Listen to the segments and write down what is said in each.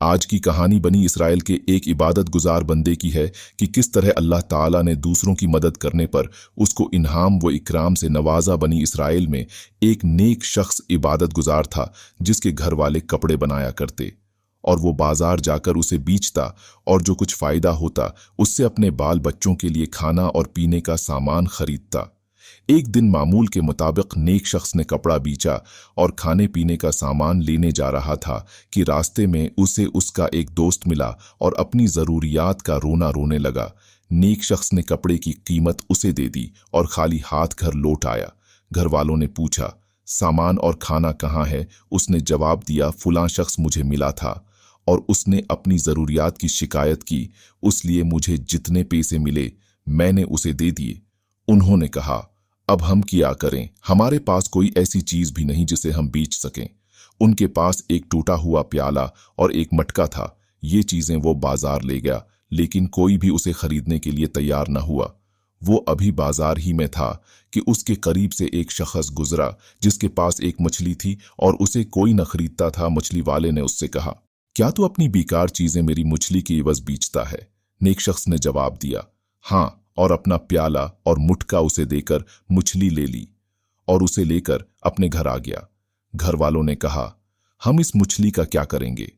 आज की कहानी बनी इसराइल के एक इबादत गुजार बंदे की है कि किस तरह अल्लाह ताला ने दूसरों की मदद करने पर उसको इनाम व इकराम से नवाजा। बनी इसराइल में एक नेक शख्स इबादत गुजार था जिसके घर वाले कपड़े बनाया करते और वो बाजार जाकर उसे बेचता और जो कुछ फायदा होता उससे अपने बाल बच्चों के लिए खाना और पीने का सामान खरीदता। एक दिन मामूल के मुताबिक नेक शख्स ने कपड़ा बेचा और खाने पीने का सामान लेने जा रहा था कि रास्ते में उसे उसका एक दोस्त मिला और अपनी ज़रूरियात का रोना रोने लगा। नेक शख्स ने कपड़े की कीमत उसे दे दी और खाली हाथ घर लौट आया। घर वालों ने पूछा, सामान और खाना कहाँ है? उसने जवाब दिया, फलां शख्स मुझे मिला था और उसने अपनी ज़रूरियात की शिकायत की, उसलिए मुझे जितने पैसे मिले मैंने उसे दे दिए। उन्होंने कहा, अब हम क्या करें? हमारे पास कोई ऐसी चीज भी नहीं जिसे हम बेच सकें। उनके पास एक टूटा हुआ प्याला और एक मटका था। ये चीजें वो बाजार ले गया, लेकिन कोई भी उसे खरीदने के लिए तैयार न हुआ। वो अभी बाजार ही में था कि उसके करीब से एक शख्स गुजरा जिसके पास एक मछली थी और उसे कोई न खरीदता था। मछली वाले ने उससे कहा, क्या तू अपनी बेकार चीजें मेरी मछली की एवज बेचता है? नेक शख्स ने जवाब दिया, हाँ, और अपना प्याला और मुटका उसे देकर मछली ले ली और उसे लेकर अपने घर आ गया। घर वालों ने कहा, हम इस मछली का क्या करेंगे?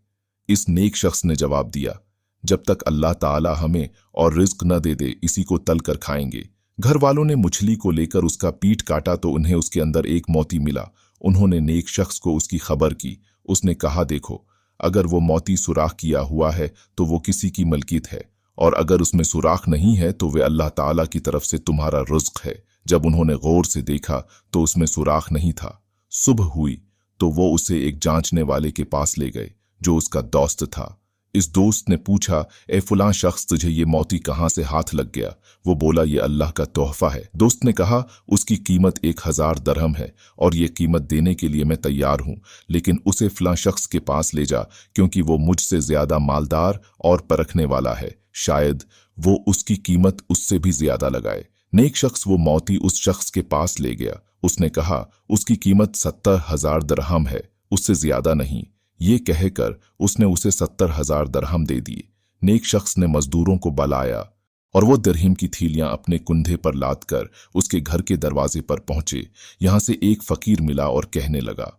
इस नेक शख्स ने जवाब दिया, जब तक अल्लाह ताला हमें और रिज्क न दे दे इसी को तल कर खाएंगे। घर वालों ने मछली को लेकर उसका पीठ काटा तो उन्हें उसके अंदर एक मोती मिला। उन्होंने नेक शख्स को उसकी खबर की। उसने कहा, देखो, अगर वो मोती सुराख किया हुआ है तो वो किसी की मलकियत है, और अगर उसमें सुराख नहीं है तो वे अल्लाह ताला की तरफ से तुम्हारा रुज़्क़ है। जब उन्होंने गौर से देखा तो उसमें सुराख नहीं था। सुबह हुई तो वो उसे एक जांचने वाले के पास ले गए जो उसका दोस्त था। इस दोस्त ने पूछा, ए फलां शख्स, तुझे ये मोती कहाँ से हाथ लग गया? वो बोला, ये अल्लाह का तोहफा है। दोस्त ने कहा, उसकी कीमत 1000 दरहम है और ये कीमत देने के लिए मैं तैयार हूँ, लेकिन उसे फलां शख्स के पास ले जा क्योंकि वो मुझसे ज्यादा मालदार और परखने वाला है। शायद वो उसकी कीमत उससे भी ज्यादा लगाए। नेक शख्स वो मोती उस शख्स के पास ले गया। उसने कहा, उसकी कीमत 70,000 दरहम है, उससे ज्यादा नहीं। ये कहकर उसने उसे 70,000 दरहम दे दिए। नेक शख्स ने मजदूरों को बुलाया और वो दरहिम की थैलियां अपने कुंधे पर लाद कर उसके घर के दरवाजे पर पहुंचे। यहां से एक फकीर मिला और कहने लगा,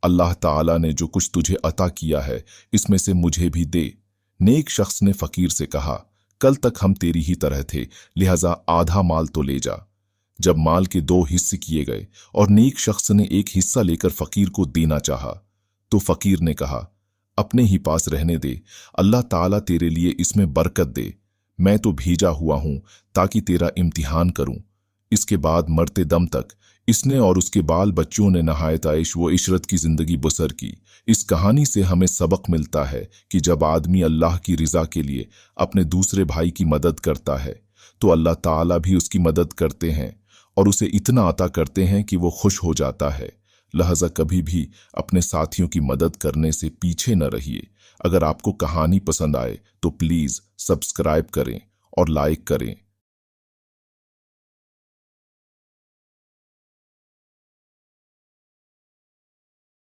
अल्लाह ताला ने जो कुछ तुझे अता किया है इसमें से मुझे भी दे। नेक शख्स ने फकीर से कहा, कल तक हम तेरी ही तरह थे, लिहाजा आधा माल तो ले जा। जब माल के 2 हिस्से किए गए और नेक शख्स ने एक हिस्सा लेकर फकीर को देना चाहा तो फकीर ने कहा, अपने ही पास रहने दे, अल्लाह ताला तेरे लिए इसमें बरकत दे। मैं तो भेजा हुआ हूं ताकि तेरा इम्तिहान करूं। इसके बाद मरते दम तक इसने और उसके बाल बच्चों ने नहायत ऐश व इशरत की जिंदगी बसर की। इस कहानी से हमें सबक मिलता है कि जब आदमी अल्लाह की रिजा के लिए अपने दूसरे भाई की मदद करता है तो अल्लाह ताला भी उसकी मदद करते हैं और उसे इतना अता करते हैं कि वो खुश हो जाता है। लिहाजा कभी भी अपने साथियों की मदद करने से पीछे न रहिए। अगर आपको कहानी पसंद आए तो प्लीज़ सब्सक्राइब करें और लाइक करें।